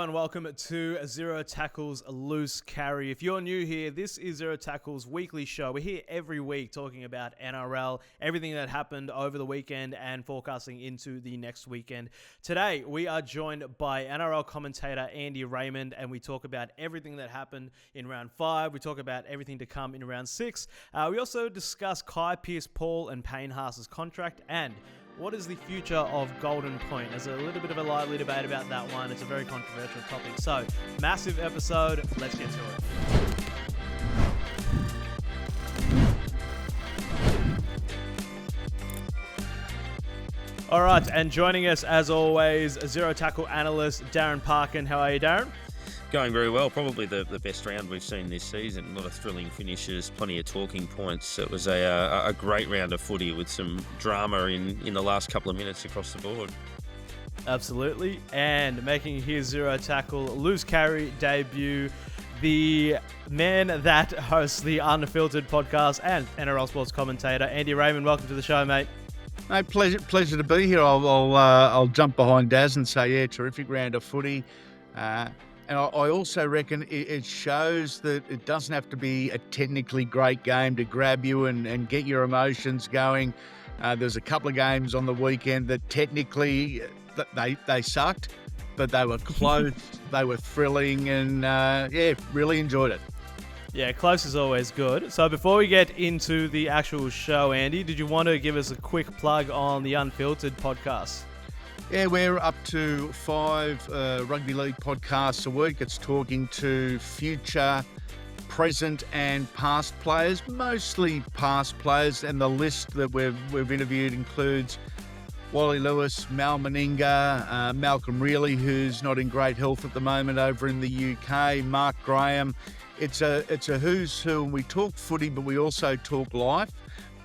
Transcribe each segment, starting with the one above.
and welcome to Zero Tackles Loose Carry. If you're new here, this is Zero Tackles weekly show. We're here every week talking about NRL, everything that happened over the weekend and forecasting into the next weekend. Today, we are joined by NRL commentator Andy Raymond, and we talk about everything that happened in round 5. We talk about everything to come in round 6. We also discuss Kai Pearce-Paul and Payne Haas's contract and what is the future of Golden Point? There's a little bit of a lively debate about that one. It's a very controversial topic. So, massive episode. Let's get to it. All right, and joining us as always, Zero Tackle analyst Darren Parkin. How are you, Darren? Going very well. Probably the best round we've seen this season. A lot of thrilling finishes, plenty of talking points. It was a great round of footy with some drama in the last couple of minutes across the board. Absolutely. And making his Zero Tackle Loose Carry debut, the man that hosts the Unfiltered podcast and NRL sports commentator, Andy Raymond. Welcome to the show, mate. Mate, pleasure to be here. I'll jump behind Daz and say, yeah, terrific round of footy. And I also reckon it shows that it doesn't have to be a technically great game to grab you and get your emotions going. There's a couple of games on the weekend that technically they sucked, but they were close, they were thrilling, and really enjoyed it. Yeah, close is always good. So before we get into the actual show, Andy, did you want to give us a quick plug on the Unfiltered podcast? Yeah, we're up to 5 rugby league podcasts a week. It's talking to future, present and past players, mostly past players. And the list that we've interviewed includes Wally Lewis, Mal Meninga, Malcolm Reilly, who's not in great health at the moment over in the UK, Mark Graham. It's a who's who, and we talk footy, but we also talk life.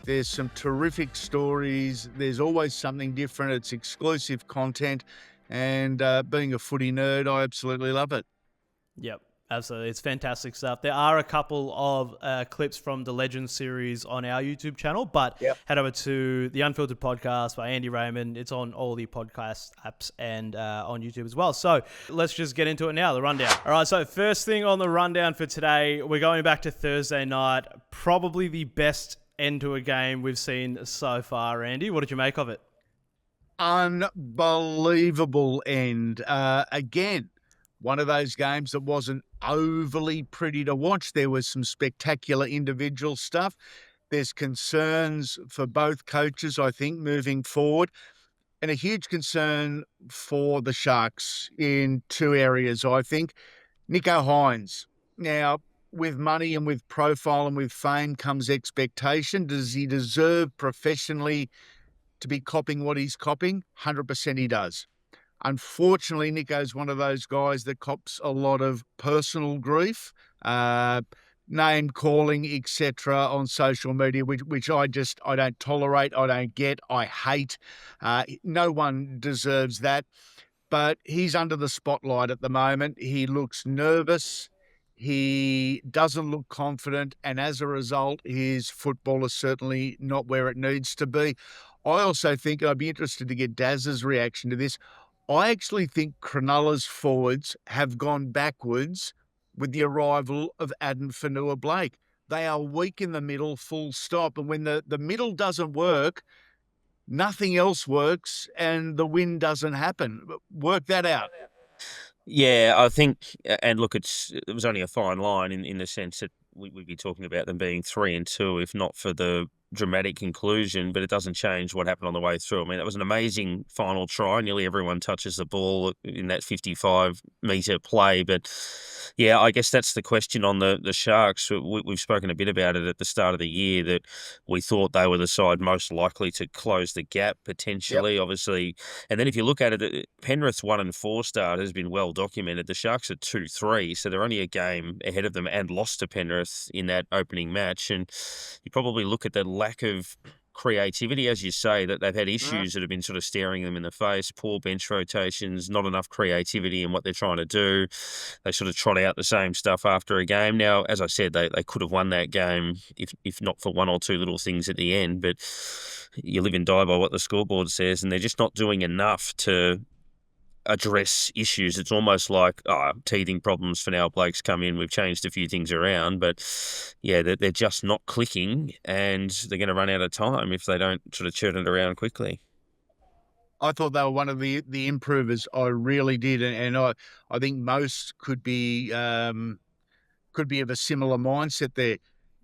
There's some terrific stories. There's always something different. It's exclusive content. And being a footy nerd, I absolutely love it. Yep, absolutely. It's fantastic stuff. There are a couple of clips from the Legends series on our YouTube channel, but head over to the Unfiltered podcast by Andy Raymond. It's on all the podcast apps and on YouTube as well. So let's just get into it now, the rundown. All right, so first thing on the rundown for today, we're going back to Thursday night, probably the best end to a game we've seen so far. Andy, what did you make of it? Unbelievable end. Again, one of those games that wasn't overly pretty to watch. There was some spectacular individual stuff. There's concerns for both coaches, I think, moving forward, and a huge concern for the Sharks in 2 areas, I think. Nicho Hynes. Now, with money and with profile and with fame comes expectation. Does he deserve professionally to be copping what he's copping? 100% he does. Unfortunately, Nico's one of those guys that cops a lot of personal grief, name calling, etc. on social media, which I don't tolerate, I don't get, I hate. No one deserves that. But he's under the spotlight at the moment. He looks nervous. He doesn't look confident, and as a result, his football is certainly not where it needs to be. I also think, I'd be interested to get Daz's reaction to this, I actually think Cronulla's forwards have gone backwards with the arrival of Aden Fanua-Blake. They are weak in the middle, full stop, and when the middle doesn't work, nothing else works, and the win doesn't happen. Work that out. Yeah, I think, and look, it was only a fine line in the sense that we'd be talking about them being 3-2, if not for the dramatic conclusion, but it doesn't change what happened on the way through. I mean, that was an amazing final try. Nearly everyone touches the ball in that 55-metre play. But, yeah, I guess that's the question on the Sharks. We've spoken a bit about it at the start of the year, that we thought they were the side most likely to close the gap, potentially, obviously. And then if you look at it, Penrith's 1-4 start has been well documented. The Sharks are 2-3, so they're only a game ahead of them and lost to Penrith in that opening match. And you probably look at the lack of creativity, as you say, that they've had issues that have been sort of staring them in the face, poor bench rotations, not enough creativity in what they're trying to do. They sort of trot out the same stuff after a game. Now, as I said, they could have won that game if not for one or two little things at the end, but you live and die by what the scoreboard says, and they're just not doing enough to address issues. It's almost like teething problems for now. Blake's come in, we've changed a few things around, but yeah, they're just not clicking, and they're going to run out of time if they don't sort of churn it around quickly. I thought they were one of the improvers. I really did, and I think most could be of a similar mindset there.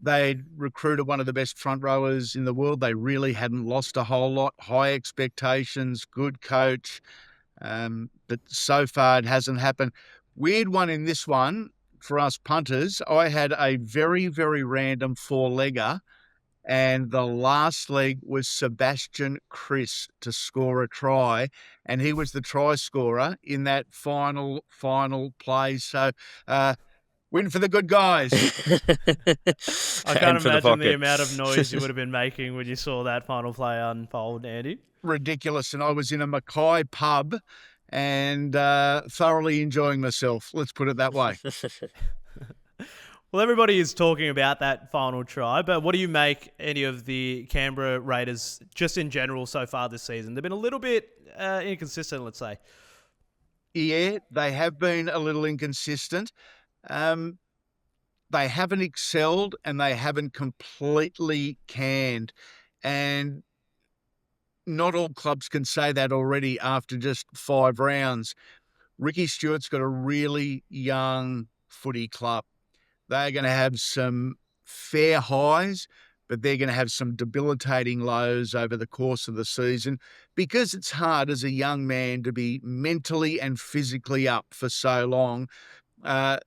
They'd recruited one of the best front rowers in the world. They really hadn't lost a whole lot. High expectations, good coach. But so far it hasn't happened. Weird one in this one for us punters. I had a very, very random 4-legger, and the last leg was Sebastian Kris to score a try, and he was the try scorer in that final play. So, win for the good guys. I can't imagine the amount of noise you would have been making when you saw that final play unfold, Andy. Ridiculous. And I was in a Mackay pub and thoroughly enjoying myself. Let's put it that way. Well, everybody is talking about that final try, but what do you make any of the Canberra Raiders just in general so far this season? They've been a little bit inconsistent, let's say. Yeah, they have been a little inconsistent. They haven't excelled and they haven't completely canned. And not all clubs can say that already after just 5 rounds. Ricky Stewart's got a really young footy club. They're going to have some fair highs, but they're going to have some debilitating lows over the course of the season because it's hard as a young man to be mentally and physically up for so long.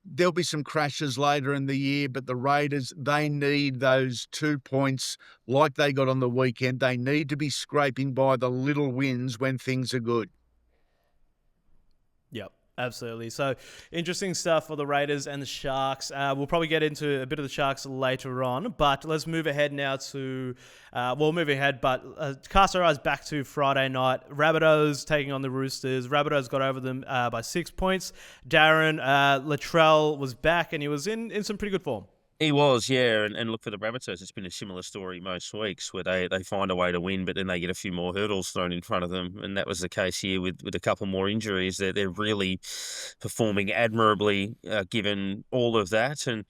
There'll be some crashes later in the year, but the Raiders, they need those 2 points like they got on the weekend. They need to be scraping by the little wins when things are good. Yep. Absolutely. So interesting stuff for the Raiders and the Sharks. We'll probably get into a bit of the Sharks later on, but let's move ahead now to, cast our eyes back to Friday night. Rabbitohs taking on the Roosters. Rabbitohs got over them by 6 points. Darren, Latrell was back and he was in some pretty good form. He was, yeah, and look, for the Rabbitohs, it's been a similar story most weeks where they find a way to win, but then they get a few more hurdles thrown in front of them, and that was the case here with a couple more injuries. They're really performing admirably given all of that, and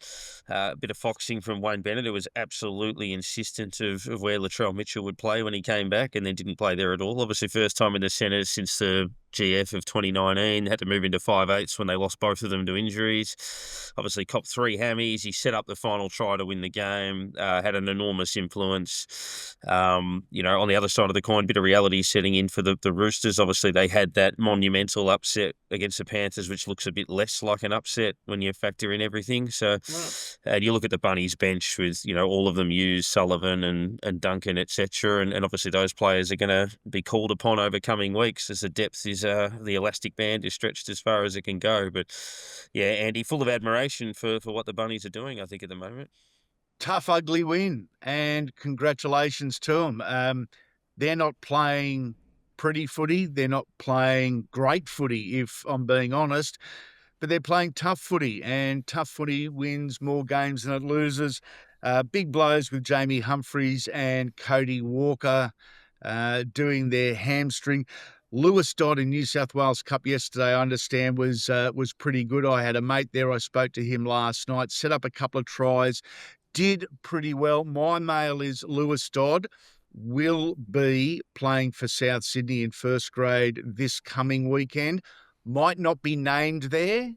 a bit of foxing from Wayne Bennett, who was absolutely insistent of where Latrell Mitchell would play when he came back, and then didn't play there at all. Obviously, first time in the centre since the GF of 2019, had to move into 5/8 when they lost both of them to injuries. Obviously, copped 3 hammies. He set up the final try to win the game, had an enormous influence. On the other side of the coin, bit of reality setting in for the Roosters. Obviously, they had that monumental upset against the Panthers, which looks a bit less like an upset when you factor in everything. So you look at the Bunnies bench with, all of them use Sullivan and Duncan, etc. And obviously those players are going to be called upon over coming weeks as the depth is the elastic band is stretched as far as it can go. But yeah, Andy, full of admiration for what the Bunnies are doing, I think, at the moment. Tough, ugly win, and congratulations to them. They're not playing pretty footy. They're not playing great footy, if I'm being honest, but they're playing tough footy, and tough footy wins more games than it loses. Big blows with Jamie Humphries and Cody Walker doing their hamstring. Lewis Dodd in New South Wales Cup yesterday, I understand, was pretty good. I had a mate there. I spoke to him last night, set up a couple of tries, did pretty well. My mail is Lewis Dodd will be playing for South Sydney in first grade this coming weekend. Might not be named there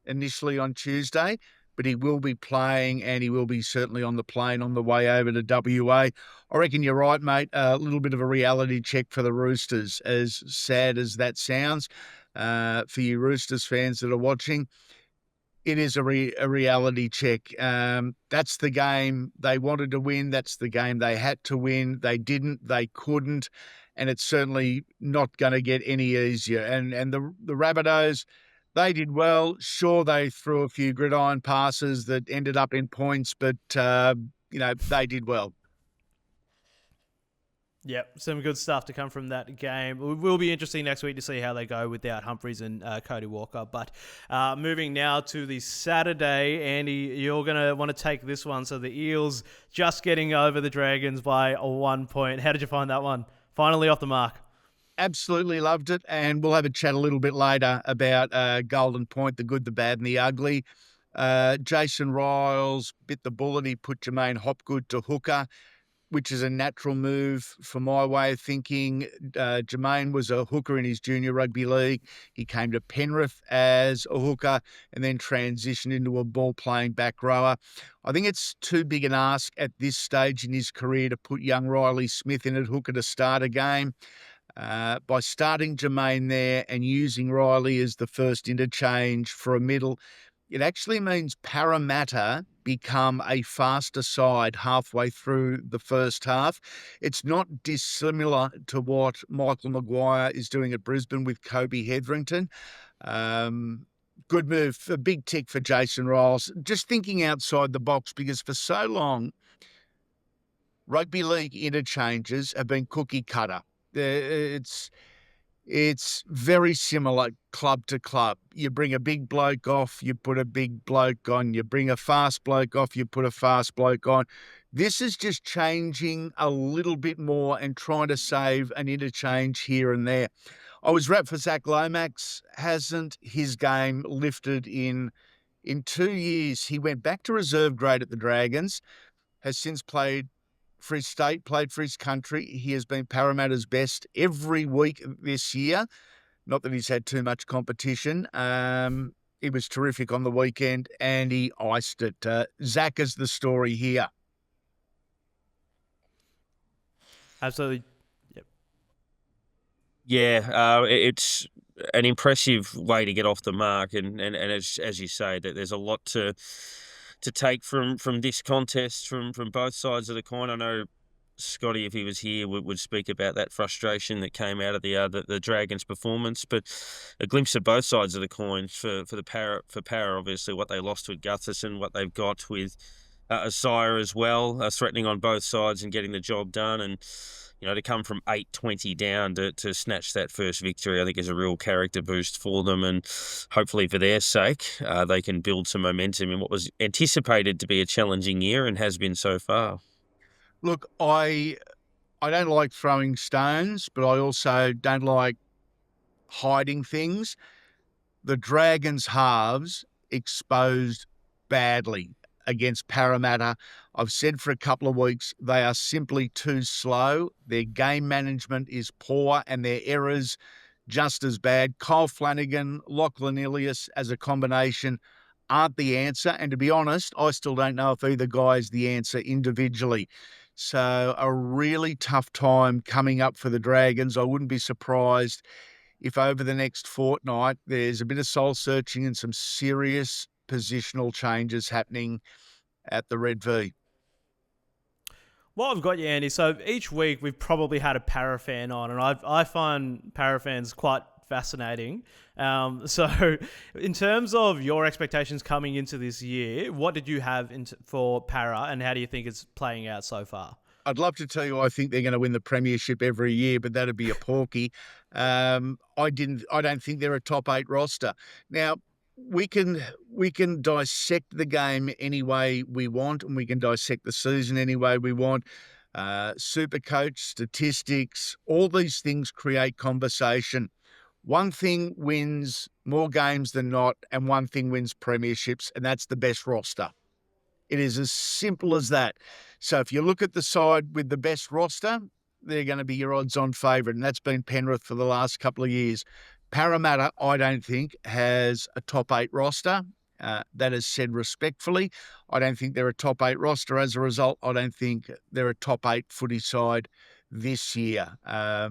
initially on Tuesday, but he will be playing, and he will be certainly on the plane on the way over to WA. I reckon you're right, mate. A little bit of a reality check for the Roosters, as sad as that sounds. For you Roosters fans that are watching, it is a reality check. That's the game they wanted to win. That's the game they had to win. They didn't. They couldn't. And it's certainly not going to get any easier. And the Rabbitohs, they did well. Sure, they threw a few gridiron passes that ended up in points, but, they did well. Yep, some good stuff to come from that game. It will be interesting next week to see how they go without Humphries and Cody Walker. But moving now to the Saturday, Andy, you're going to want to take this one. So the Eels just getting over the Dragons by 1 point. How did you find that one? Finally off the mark. absolutely loved it. And we'll have a chat a little bit later about Golden Point, the good, the bad, and the ugly. Jason Riles bit the bullet. He put Jermaine Hopgood to hooker, which is a natural move for my way of thinking. Jermaine was a hooker in his junior rugby league. He came to Penrith as a hooker and then transitioned into a ball-playing back rower. I think it's too big an ask at this stage in his career to put young Riley Smith in at hooker to start a game. By starting Jermaine there and using Riley as the first interchange for a middle, it actually means Parramatta become a faster side halfway through the first half. It's not dissimilar to what Michael Maguire is doing at Brisbane with Kobe Hetherington. Good move, a big tick for Jason Riles. Just thinking outside the box, because for so long, rugby league interchanges have been cookie cutter. It's very similar club to club. You bring a big bloke off, you put a big bloke on. You bring a fast bloke off, you put a fast bloke on. This is just changing a little bit more and trying to save an interchange here and there. I was wrapped for Zach Lomax. Hasn't his game lifted in 2 years? He went back to reserve grade at the Dragons, has since played for his state, played for his country. He has been Parramatta's best every week this year. Not that he's had too much competition. He was terrific on the weekend and he iced it. Zach is the story here. Absolutely. Yep. Yeah, it's an impressive way to get off the mark. And as you say, that there's a lot to take from this contest from both sides of the coin. I know Scotty, if he was here, would speak about that frustration that came out of the Dragons' performance. But a glimpse of both sides of the coin for Para, obviously, what they lost with Gutherson, what they've got with Asire as well, threatening on both sides and getting the job done. And to come from 8-20 down to snatch that first victory, I think is a real character boost for them. And hopefully for their sake, they can build some momentum in what was anticipated to be a challenging year and has been so far. Look, I don't like throwing stones, but I also don't like hiding things. The Dragons' halves exposed badly against Parramatta. I've said for a couple of weeks, they are simply too slow. Their game management is poor and their errors just as bad. Kyle Flanagan, Lachlan Ilias as a combination aren't the answer. And to be honest, I still don't know if either guy is the answer individually. So a really tough time coming up for the Dragons. I wouldn't be surprised if over the next fortnight there's a bit of soul searching and some serious positional changes happening at the Red V. Well, I've got you, Andy. So each week we've probably had a Para fan on, and I find Para fans quite fascinating. So in terms of your expectations coming into this year, what did you have for Para, and how do you think it's playing out so far? I'd love to tell you I think they're going to win the premiership every year, but that'd be a porky. I don't think they're a top 8 roster. Now, we can dissect the game any way we want, and we can dissect the season any way we want. Supercoach, statistics, all these things create conversation. One thing wins more games than not, and one thing wins premierships, and that's the best roster. It is as simple as that. So if you look at the side with the best roster, they're going to be your odds-on favourite, and that's been Penrith for the last couple of years. Parramatta, I don't think, has a top 8 roster. That is said respectfully. I don't think they're a top 8 roster. As a result, I don't think they're a top 8 footy side this year. I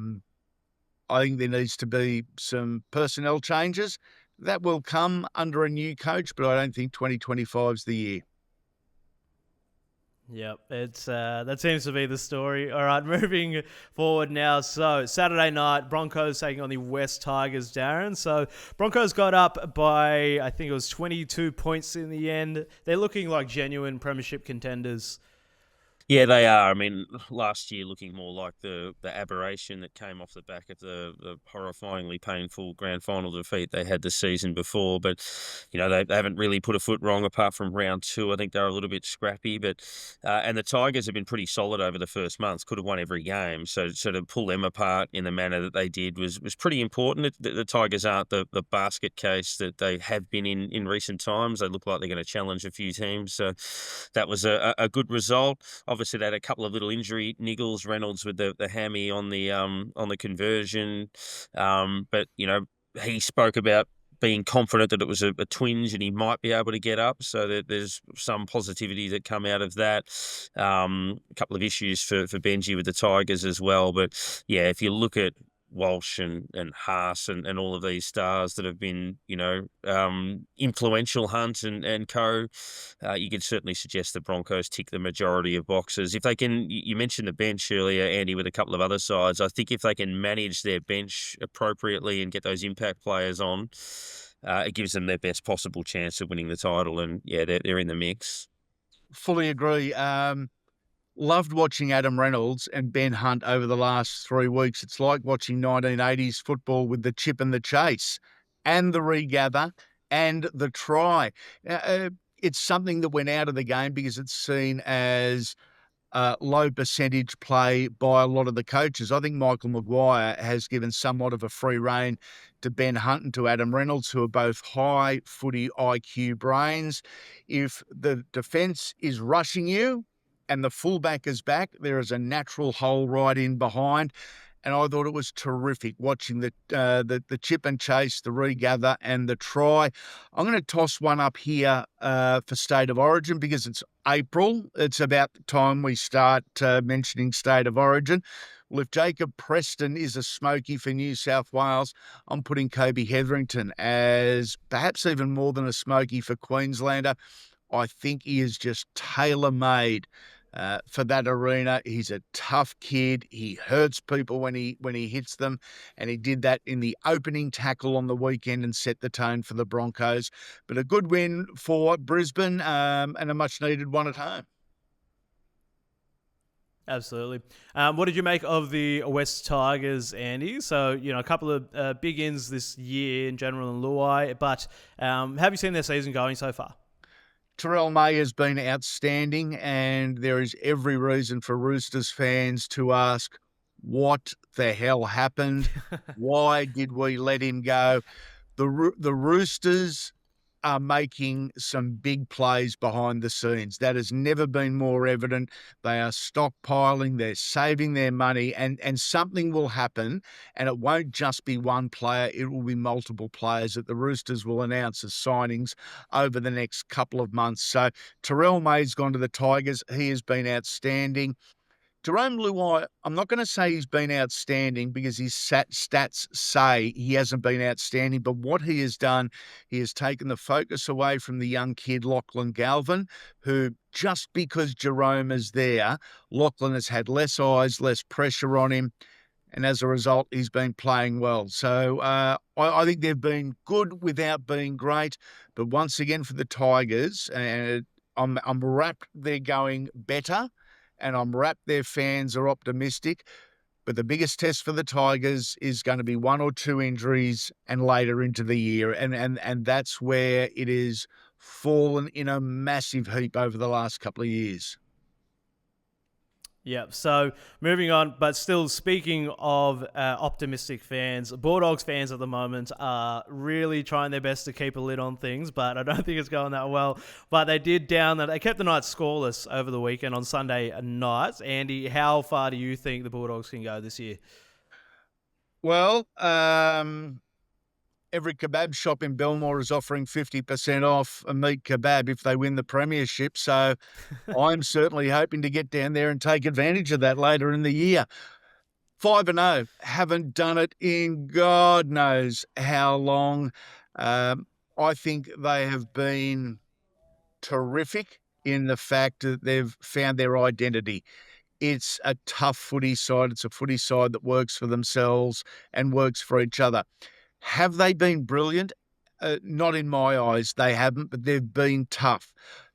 think there needs to be some personnel changes. That will come under a new coach, but I don't think 2025 is the year. Yep, it's that seems to be the story. All right, moving forward now. So Saturday night, Broncos taking on the West Tigers, Darren. So Broncos got up by, I think it was 22 points in the end. They're looking like genuine premiership contenders. Yeah, they are. I mean, last year looking more like the aberration that came off the back of the horrifyingly painful grand final defeat they had the season before. But, they haven't really put a foot wrong apart from round 2. I think they're a little bit scrappy. But and the Tigers have been pretty solid over the first months, could have won every game. So to pull them apart in the manner that they did was pretty important. The Tigers aren't the basket case that they have been in recent times. They look like they're going to challenge a few teams. So that was a good result. Obviously, they had a couple of little injury niggles. Reynolds with the hammy on the conversion, but he spoke about being confident that it was a twinge and he might be able to get up. So that there's some positivity that come out of that. A couple of issues for Benji with the Tigers as well. But yeah, if you look at Walsh and Haas and all of these stars that have been, influential, Hunt and co, you could certainly suggest the Broncos tick the majority of boxes. If they can, you mentioned the bench earlier, Andy, with a couple of other sides. I think if they can manage their bench appropriately and get those impact players on, it gives them their best possible chance of winning the title. And yeah, they're in the mix. Fully agree. Loved watching Adam Reynolds and Ben Hunt over the last 3 weeks. It's like watching 1980s football with the chip and the chase and the regather and the try. It's something that went out of the game because it's seen as low percentage play by a lot of the coaches. I think Michael Maguire has given somewhat of a free rein to Ben Hunt and to Adam Reynolds, who are both high footy IQ brains. If the defence is rushing you, and the fullback is back, there is a natural hole right in behind. And I thought it was terrific watching the chip and chase, the regather and the try. I'm going to toss one up here for State of Origin because it's April. It's about the time we start mentioning State of Origin. Well, if Jacob Preston is a smoky for New South Wales, I'm putting Kobe Hetherington as perhaps even more than a smoky for Queenslander. I think he is just tailor-made for that arena. He's a tough kid. He hurts people when he hits them, and he did that in the opening tackle on the weekend and set the tone for the Broncos. But a good win for Brisbane and a much-needed one at home. Absolutely. What did you make of the West Tigers, Andy? So, a couple of big ins this year in general in Luai, but have you seen their season going so far? Terrell May has been outstanding, and there is every reason for Roosters fans to ask, what the hell happened? Why did we let him go? The Roosters are making some big plays behind the scenes. That has never been more evident. They are stockpiling, they're saving their money, and something will happen, and it won't just be one player, it will be multiple players that the Roosters will announce as signings over the next couple of months. So Terrell May's gone to the Tigers. He has been outstanding. Jerome Luai, I'm not going to say he's been outstanding because his stats say he hasn't been outstanding, but what he has done, he has taken the focus away from the young kid, Lachlan Galvin, who just because Jerome is there, Lachlan has had less eyes, less pressure on him, and as a result, he's been playing well. So I think they've been good without being great, but once again for the Tigers, and I'm wrapped they're going better, and I'm wrapped their fans are optimistic. But the biggest test for the Tigers is going to be 1 or 2 injuries and later into the year. And that's where it is fallen in a massive heap over the last couple of years. Yeah, so moving on, but still speaking of optimistic fans, Bulldogs fans at the moment are really trying their best to keep a lid on things, but I don't think it's going that well. But they kept the night scoreless over the weekend on Sunday night. Andy, how far do you think the Bulldogs can go this year? Well, every kebab shop in Belmore is offering 50% off a meat kebab if they win the premiership. So I'm certainly hoping to get down there and take advantage of that later in the year. 5-0, haven't done it in God knows how long. I think they have been terrific in the fact that they've found their identity. It's a tough footy side. It's a footy side that works for themselves and works for each other. Have they been brilliant? Not in my eyes, they haven't, but they've been tough.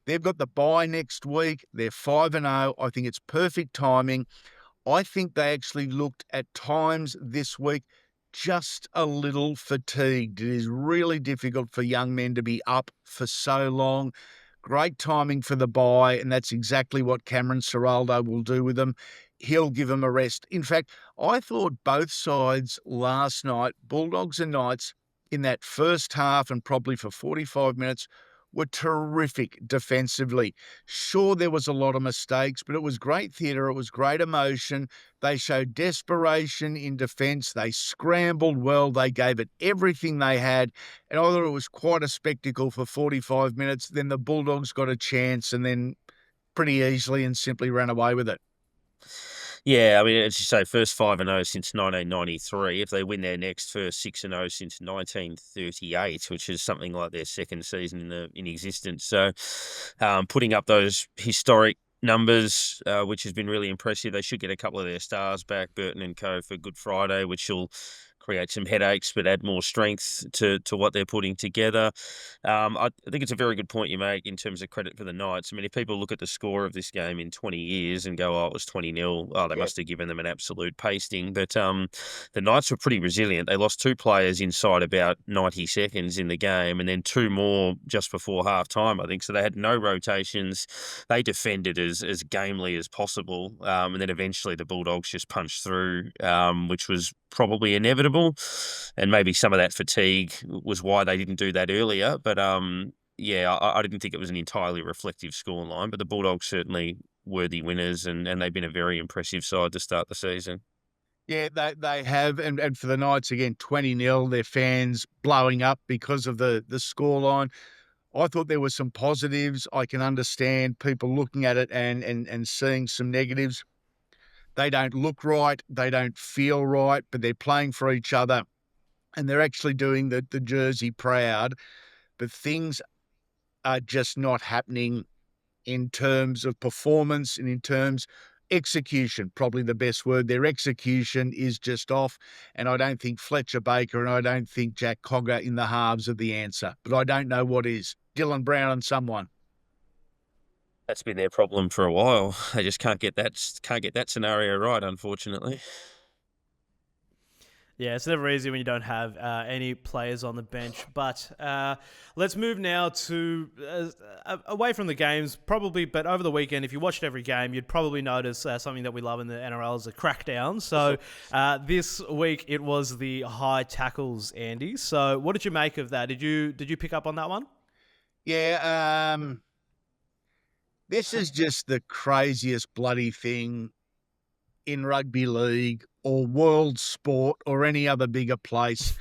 They've got the bye next week. They're 5-0. I think it's perfect timing. I think they actually looked at times this week just a little fatigued. It is really difficult for young men to be up for so long. Great timing for the bye, and that's exactly what Cameron Ciraldo will do with them. He'll give them a rest. In fact, I thought both sides last night, Bulldogs and Knights, in that first half and probably for 45 minutes, were terrific defensively. Sure, there was a lot of mistakes, but it was great theatre. It was great emotion. They showed desperation in defence. They scrambled well. They gave it everything they had. And I thought it was quite a spectacle for 45 minutes. Then the Bulldogs got a chance and then pretty easily and simply ran away with it. Yeah, I mean, as you say, first 5-0 since 1993. If they win their next first 6-0 since 1938, which is something like their second season in existence. So putting up those historic numbers, which has been really impressive. They should get a couple of their stars back, Burton and co, for Good Friday, which will create some headaches but add more strength to what they're putting together. I think it's a very good point you make in terms of credit for the Knights. I mean, if people look at the score of this game in 20 years and go, oh, it was 20-0, oh, they must have given them an absolute pasting. But the Knights were pretty resilient. They lost 2 players inside about 90 seconds in the game and then 2 more just before half-time, I think. So they had no rotations. They defended as gamely as possible. And then eventually the Bulldogs just punched through, which was probably inevitable. And maybe some of that fatigue was why they didn't do that earlier. But I didn't think it was an entirely reflective scoreline. But the Bulldogs certainly worthy winners, and they've been a very impressive side to start the season. Yeah, they have. And for the Knights, again, 20-0, their fans blowing up because of the scoreline. I thought there were some positives. I can understand people looking at it and seeing some negatives. They don't look right. They don't feel right, but they're playing for each other and they're actually doing the jersey proud. But things are just not happening in terms of performance and in terms execution, probably the best word. Their execution is just off. And I don't think Fletcher Baker and I don't think Jack Cogger in the halves are the answer. But I don't know what is. Dylan Brown and someone. That's been their problem for a while. They just can't get that scenario right, unfortunately. Yeah, it's never easy when you don't have any players on the bench. But let's move now to away from the games, probably. But over the weekend, if you watched every game, you'd probably notice something that we love in the NRL is a crackdown. So this week it was the high tackles, Andy. So what did you make of that? Did you pick up on that one? Yeah. This is just the craziest bloody thing in rugby league or world sport or any other bigger place.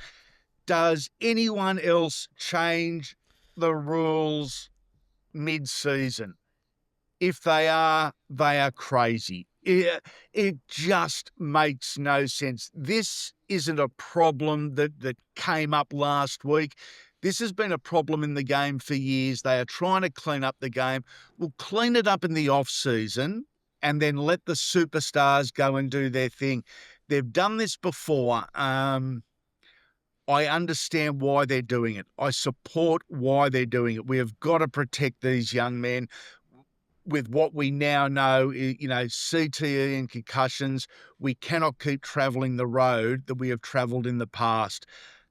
Does anyone else change the rules mid-season? If they are crazy. It just makes no sense. This isn't a problem that came up last week. This has been a problem in the game for years. They are trying to clean up the game. We'll clean it up in the off-season and then let the superstars go and do their thing. They've done this before. I understand why they're doing it. I support why they're doing it. We have got to protect these young men. With what we now know, CTE and concussions, we cannot keep travelling the road that we have travelled in the past.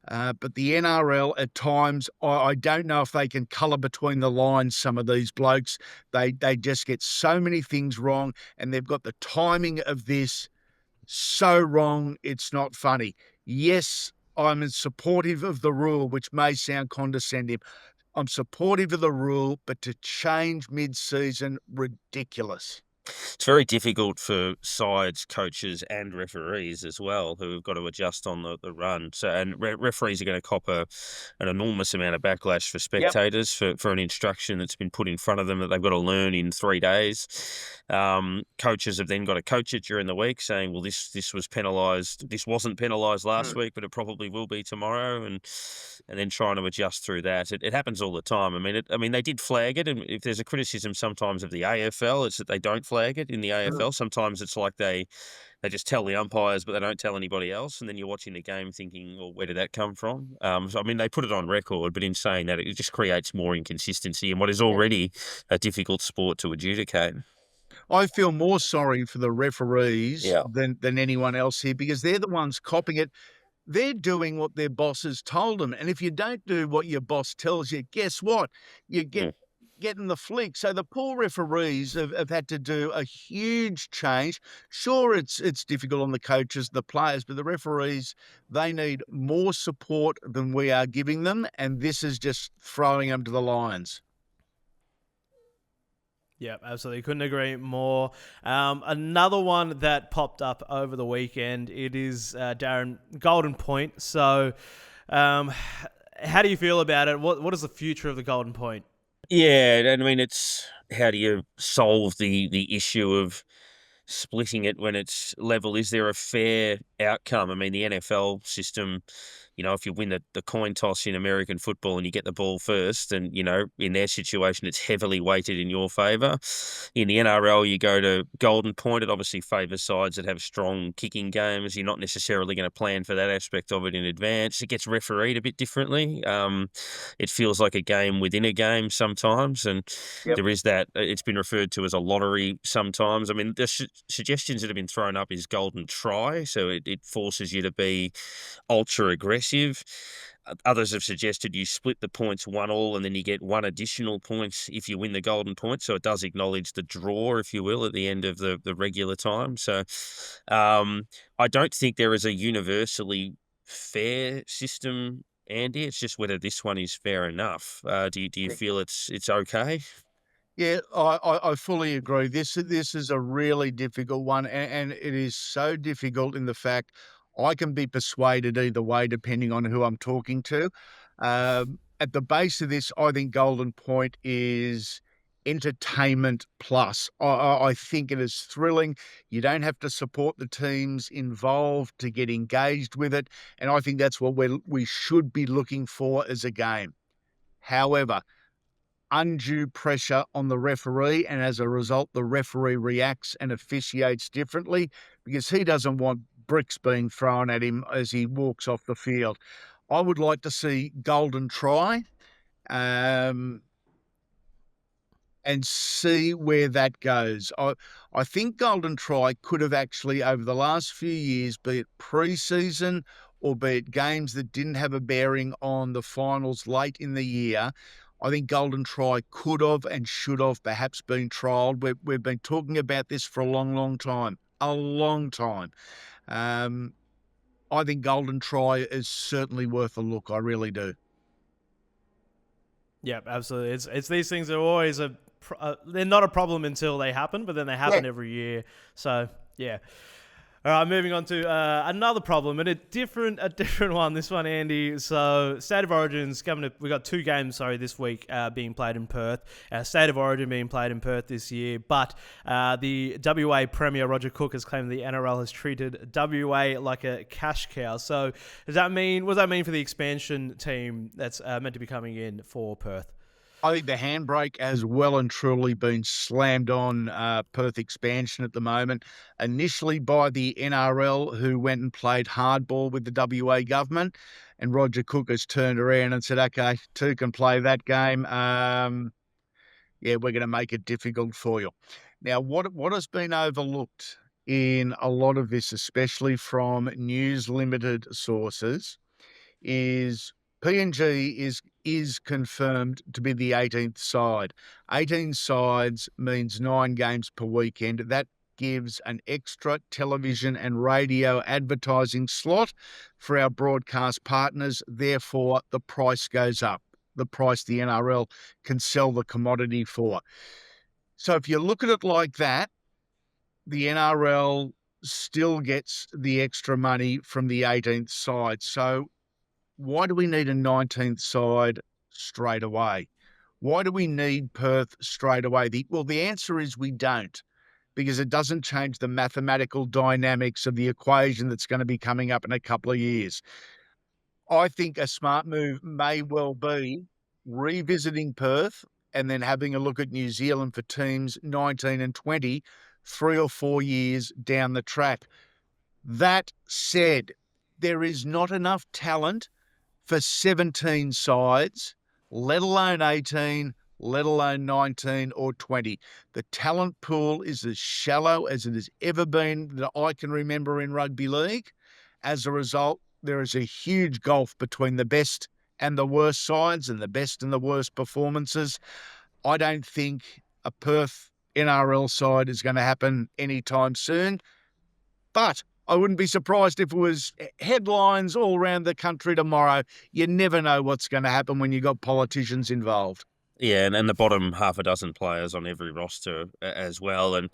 But the NRL, at times, I don't know if they can colour between the lines, some of these blokes. They just get so many things wrong, and they've got the timing of this so wrong, it's not funny. Yes, I'm supportive of the rule, which may sound condescending. I'm supportive of the rule, but to change mid-season, ridiculous. It's very difficult for sides, coaches, and referees as well, who have got to adjust on the run. So, and referees are going to cop an enormous amount of backlash for spectators for an instruction that's been put in front of them that they've got to learn in 3 days. Coaches have then got to coach it during the week, saying, "Well, this was penalised. This wasn't penalised last week, but it probably will be tomorrow," and then trying to adjust through that. It happens all the time. I mean, they did flag it, and if there's a criticism sometimes of the AFL, it's that they don't flag flag it in the AFL. Sometimes it's like they just tell the umpires, but they don't tell anybody else. And then you're watching the game thinking, well, where did that come from? So, I mean, they put it on record, but in saying that, it just creates more inconsistency in what is already a difficult sport to adjudicate. I feel more sorry for the referees Yeah. than anyone else here, because they're the ones copping it. They're doing what their bosses told them. And if you don't do what your boss tells you, guess what? You getting the flick. So the poor referees have had to do a huge change. Sure, it's difficult on the coaches, the players, but the referees, they need more support than we are giving them. And this is just throwing them to the lions. Yeah, absolutely. Couldn't agree more. Another one that popped up over the weekend, it is Darren, Golden Point. So how do you feel about it? What is the future of the Golden Point? Yeah, and I mean, it's how do you solve the issue of splitting it when it's level? Is there a fair outcome? I mean, the NFL system, if you win the coin toss in American football and you get the ball first, and, in their situation, it's heavily weighted in your favour. In the NRL, you go to Golden Point. It obviously favours sides that have strong kicking games. You're not necessarily going to plan for that aspect of it in advance. It gets refereed a bit differently. It feels like a game within a game sometimes, and there is that. It's been referred to as a lottery sometimes. I mean, the suggestions that have been thrown up is golden try, so it forces you to be ultra aggressive. Others have suggested you split the points 1-1 and then you get one additional point if you win the Golden Point. So it does acknowledge the draw, if you will, at the end of the regular time. So I don't think there is a universally fair system, Andy. It's just whether this one is fair enough. Do you feel it's okay? Yeah, I fully agree. This is a really difficult one, and it is so difficult in the fact I can be persuaded either way depending on who I'm talking to. At the base of this, I think Golden Point is entertainment plus. I think it is thrilling. You don't have to support the teams involved to get engaged with it, and I think that's what we should be looking for as a game. However, undue pressure on the referee, and as a result, the referee reacts and officiates differently because he doesn't want bricks being thrown at him as he walks off the field. I would like to see golden try and see where that goes. I think golden try could have actually, over the last few years, be it pre-season or be it games that didn't have a bearing on the finals late in the year, I think golden try could have and should have perhaps been trialled. We've been talking about this for a long time. I think golden try is certainly worth a look. I really do. Yeah, absolutely. It's these things are always they're not a problem until they happen, but then they happen every year. So yeah. All right, moving on to another problem and a different one. This one, Andy. So, State of Origin's we got 2 games, this week being played in Perth. State of Origin being played in Perth this year, but the WA Premier Roger Cook has claimed the NRL has treated WA like a cash cow. So, what does that mean for the expansion team that's meant to be coming in for Perth? I think the handbrake has well and truly been slammed on Perth Expansion at the moment, initially by the NRL, who went and played hardball with the WA government, and Roger Cook has turned around and said, okay, 2 can play that game. We're going to make it difficult for you. Now, what has been overlooked in a lot of this, especially from News Limited sources, is PNG is confirmed to be the 18th side. 18 sides means 9 games per weekend. That gives an extra television and radio advertising slot for our broadcast partners. Therefore, the price goes up, the price the NRL can sell the commodity for. So if you look at it like that, the NRL still gets the extra money from the 18th side. So why do we need a 19th side straight away? Why do we need Perth straight away? The answer is we don't, because it doesn't change the mathematical dynamics of the equation that's going to be coming up in a couple of years. I think a smart move may well be revisiting Perth and then having a look at New Zealand for teams 19 and 20, 3 or 4 years down the track. That said, there is not enough talent for 17 sides, let alone 18, let alone 19 or 20. The talent pool is as shallow as it has ever been that I can remember in rugby league. As a result, there is a huge gulf between the best and the worst sides and the best and the worst performances. I don't think a Perth NRL side is going to happen anytime soon, but I wouldn't be surprised if it was headlines all around the country tomorrow. You never know what's going to happen when you've got politicians involved. Yeah, and the bottom half a dozen players on every roster as well. And,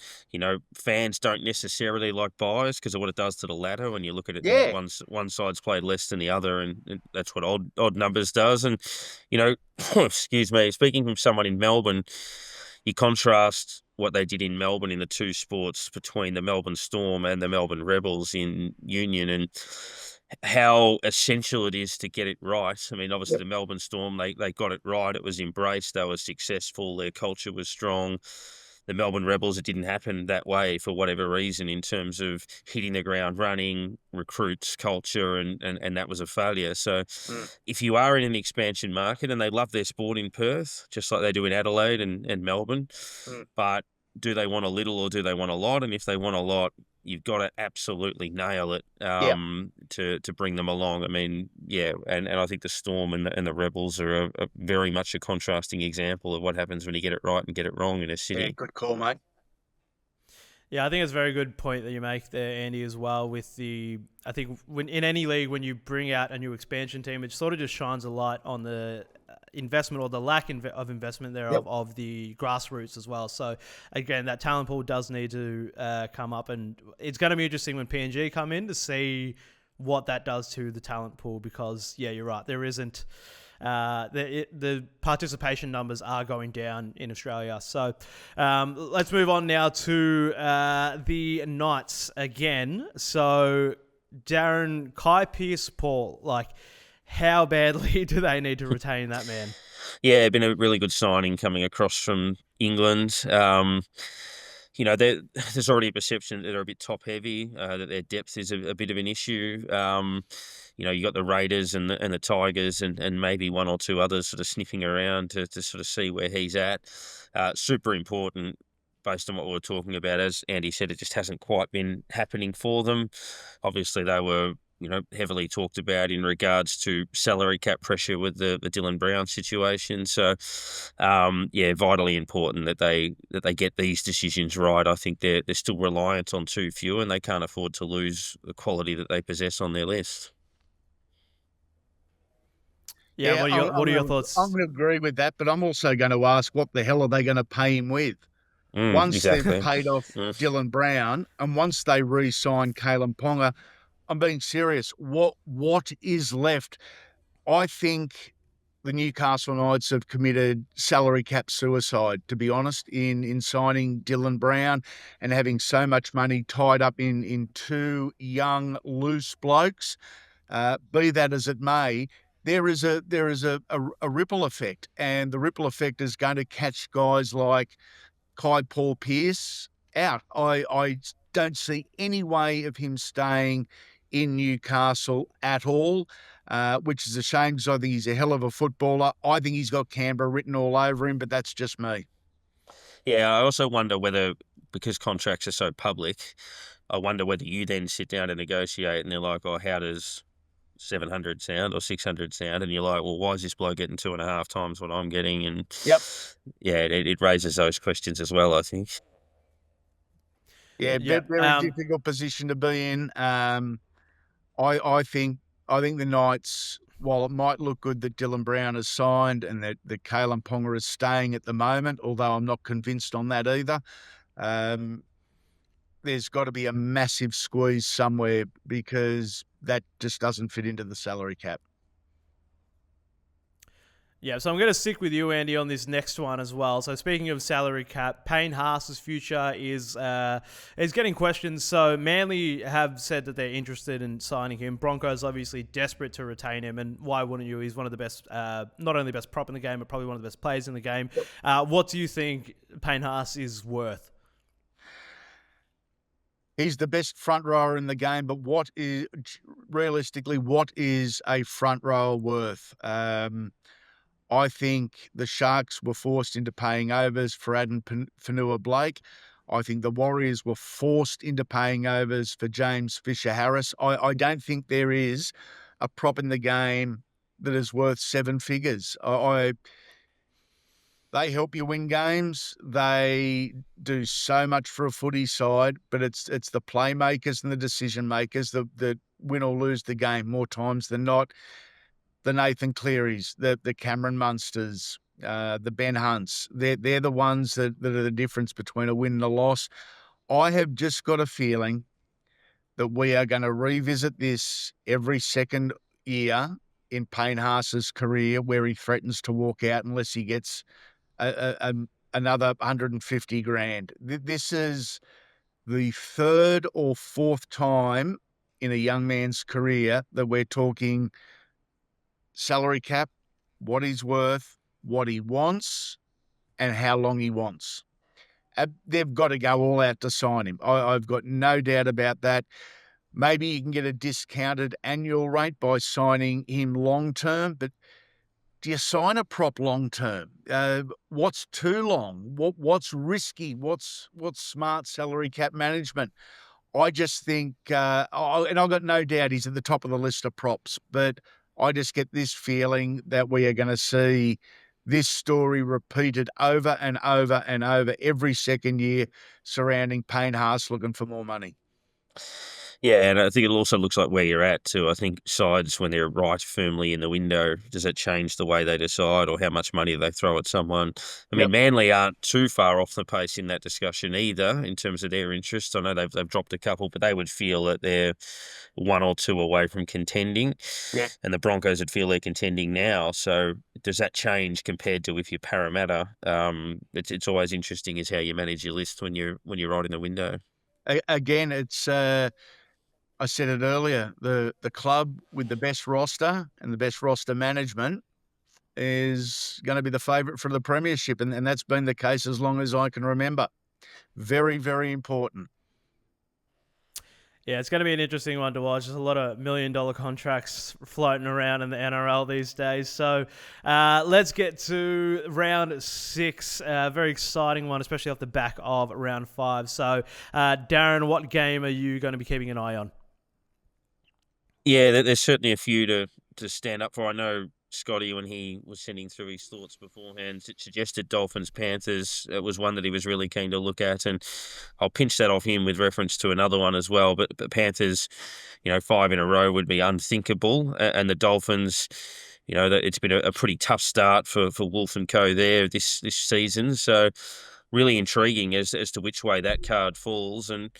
fans don't necessarily like bias because of what it does to the ladder when you look at it. Yeah. One side's played less than the other, and that's what odd numbers does. And, excuse me, speaking from someone in Melbourne, you contrast what they did in Melbourne in the two sports between the Melbourne Storm and the Melbourne Rebels in Union, and how essential it is to get it right. I mean, obviously the Melbourne Storm, they got it right. It was embraced. They were successful. Their culture was strong. The Melbourne Rebels, it didn't happen that way for whatever reason in terms of hitting the ground running, recruits, culture, and that was a failure. So if you are in an expansion market, and they love their sport in Perth, just like they do in Adelaide and Melbourne, but do they want a little or do they want a lot? And if they want a lot, you've got to absolutely nail it to bring them along. I mean, and I think the Storm and the Rebels are a very much a contrasting example of what happens when you get it right and get it wrong in a city. Yeah, good call, mate. Yeah, I think it's a very good point that you make there, Andy, as well. I think when in any league, when you bring out a new expansion team, it sort of just shines a light on the investment or the lack of investment there of the grassroots as well. So again, that talent pool does need to come up, and it's going to be interesting when PNG come in to see what that does to the talent pool, because you're right, there isn't the participation numbers are going down in Australia. So let's move on now to the Knights again. So Darren, Kai Pearce-Paul, how badly do they need to retain that man? Yeah, been a really good signing coming across from England. There's already a perception that they're a bit top heavy, that their depth is a bit of an issue. You got the Raiders and the Tigers and maybe one or two others sort of sniffing around to sort of see where he's at. Super important based on what we were talking about. As Andy said, it just hasn't quite been happening for them. Obviously, they were heavily talked about in regards to salary cap pressure with the Dylan Brown situation. So, vitally important that they get these decisions right. I think they're still reliant on too few, and they can't afford to lose the quality that they possess on their list. Yeah, what are your thoughts? I'm going to agree with that, but I'm also going to ask, what the hell are they going to pay him with? Once they've paid off Dylan Brown, and once they re-sign Kalen Ponga, I'm being serious. What is left? I think the Newcastle Knights have committed salary cap suicide, to be honest, in signing Dylan Brown and having so much money tied up in two young, loose blokes. Be that as it may, there is a ripple effect, and the ripple effect is going to catch guys like Kai Pearce-Paul out. I don't see any way of him staying in Newcastle at all, which is a shame because I think he's a hell of a footballer. I think he's got Canberra written all over him, but that's just me. Yeah, I also wonder whether, because contracts are so public, I wonder whether you then sit down to negotiate and they're like, oh, how does 700 sound or 600 sound? And you're like, well, why is this bloke getting 2.5 times what I'm getting? And it raises those questions as well, I think. Yeah, very difficult position to be in. I think the Knights, while it might look good that Dylan Brown has signed and that Kalen Ponga is staying at the moment, although I'm not convinced on that either, there's got to be a massive squeeze somewhere because that just doesn't fit into the salary cap. Yeah, so I'm going to stick with you, Andy, on this next one as well. So speaking of salary cap, Payne Haas's future is getting questions. So Manly have said that they're interested in signing him. Broncos obviously desperate to retain him, and why wouldn't you? He's one of the best, not only best prop in the game, but probably one of the best players in the game. What do you think Payne Haas is worth? He's the best front rower in the game, but what is a front rower worth? I think the Sharks were forced into paying overs for Adam Fanua-Blake. I think the Warriors were forced into paying overs for James Fisher-Harris. I don't think there is a prop in the game that is worth seven figures. They help you win games. They do so much for a footy side, but it's the playmakers and the decision makers that win or lose the game more times than not. The Nathan Clearys, the Cameron Munsters, the Ben Hunts, they're the ones that are the difference between a win and a loss. I have just got a feeling that we are going to revisit this every second year in Payne Haas's career, where he threatens to walk out unless he gets another 150 grand. This is the third or fourth time in a young man's career that we're talking salary cap, what he's worth, what he wants, and how long he wants. They've got to go all out to sign him. I've got no doubt about that. Maybe you can get a discounted annual rate by signing him long-term, but do you sign a prop long-term? What's too long? What's risky? What's smart salary cap management? I just think, and I've got no doubt he's at the top of the list of props, but I just get this feeling that we are going to see this story repeated over and over and over every second year surrounding Payne Haas looking for more money. Yeah, and I think it also looks like where you're at too. I think sides, when they're right firmly in the window, does that change the way they decide or how much money they throw at someone? I mean, Manly aren't too far off the pace in that discussion either in terms of their interest. I know they've dropped a couple, but they would feel that they're one or two away from contending. Yeah. And the Broncos would feel they're contending now. So does that change compared to if you're Parramatta? It's always interesting is how you manage your list when you're right in the window. Again, it's I said it earlier, the club with the best roster and the best roster management is going to be the favourite for the premiership, and that's been the case as long as I can remember. Very, very important. Yeah, it's going to be an interesting one to watch. There's a lot of $1 million contracts floating around in the NRL these days. So let's get to round 6. Very exciting one, especially off the back of round 5. So, Darren, what game are you going to be keeping an eye on? Yeah, there's certainly a few to stand up for. I know Scotty, when he was sending through his thoughts beforehand, suggested Dolphins-Panthers. It was one that he was really keen to look at, and I'll pinch that off him with reference to another one as well. But Panthers, 5 in a row would be unthinkable, and the Dolphins, it's been a pretty tough start for Wolf and Co. there this season. So really intriguing as to which way that card falls. And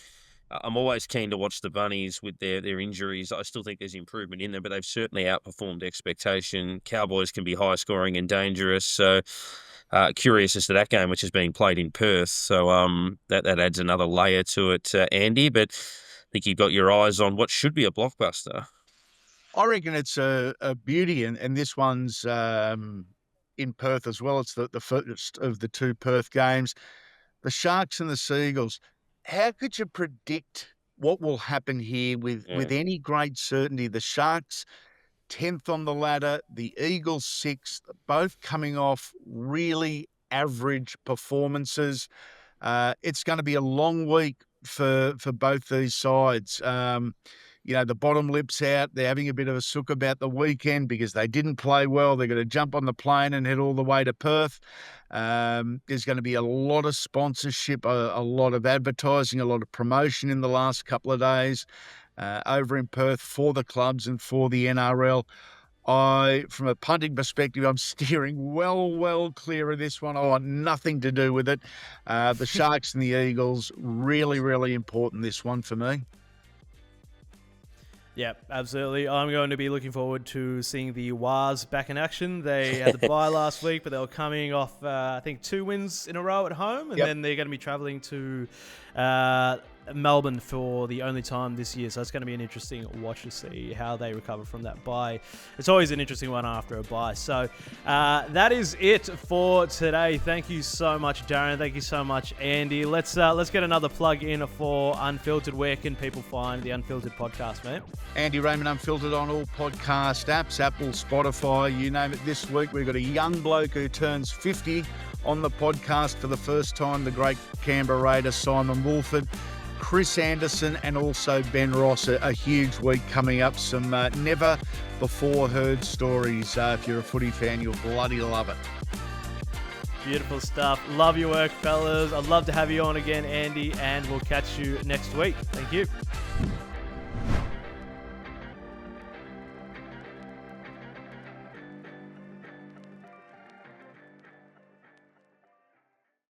I'm always keen to watch the Bunnies with their injuries. I still think there's improvement in them, but they've certainly outperformed expectation. Cowboys can be high scoring and dangerous. So curious as to that game, which is being played in Perth. So that adds another layer to it, Andy. But I think you've got your eyes on what should be a blockbuster. I reckon it's a beauty, and this one's in Perth as well. It's the first of the 2 Perth games. The Sharks and the Seagulls. How could you predict what will happen here with any great certainty? The Sharks, 10th on the ladder, the Eagles 6th, both coming off really average performances. It's going to be a long week for both these sides. The bottom lip's out. They're having a bit of a sook about the weekend because they didn't play well. They're going to jump on the plane and head all the way to Perth. There's going to be a lot of sponsorship, a lot of advertising, a lot of promotion in the last couple of days over in Perth for the clubs and for the NRL. From a punting perspective, I'm steering well clear of this one. I want nothing to do with it. The Sharks and the Eagles, really, really important, this one for me. Yeah, absolutely. I'm going to be looking forward to seeing the Wars back in action. They had the bye last week, but they were coming off, I think, 2 wins in a row at home, and then they're going to be travelling to Melbourne for the only time this year. So it's going to be an interesting watch to see how they recover from that bye. It's always an interesting one after a bye. So that is it for today. Thank you so much, Darren. Thank you so much, Andy. Let's get another plug in for Unfiltered. Where can people find the Unfiltered podcast, mate? Andy Raymond Unfiltered on all podcast apps, Apple, Spotify, you name it. This week we've got a young bloke who turns 50 on the podcast for the first time, the great Canberra Raider Simon Wolford, Chris Anderson, and also Ben Ross. A huge week coming up. Some never before heard stories. If you're a footy fan, you'll bloody love it. Beautiful stuff. Love your work, fellas. I'd love to have you on again, Andy, and we'll catch you next week. Thank you.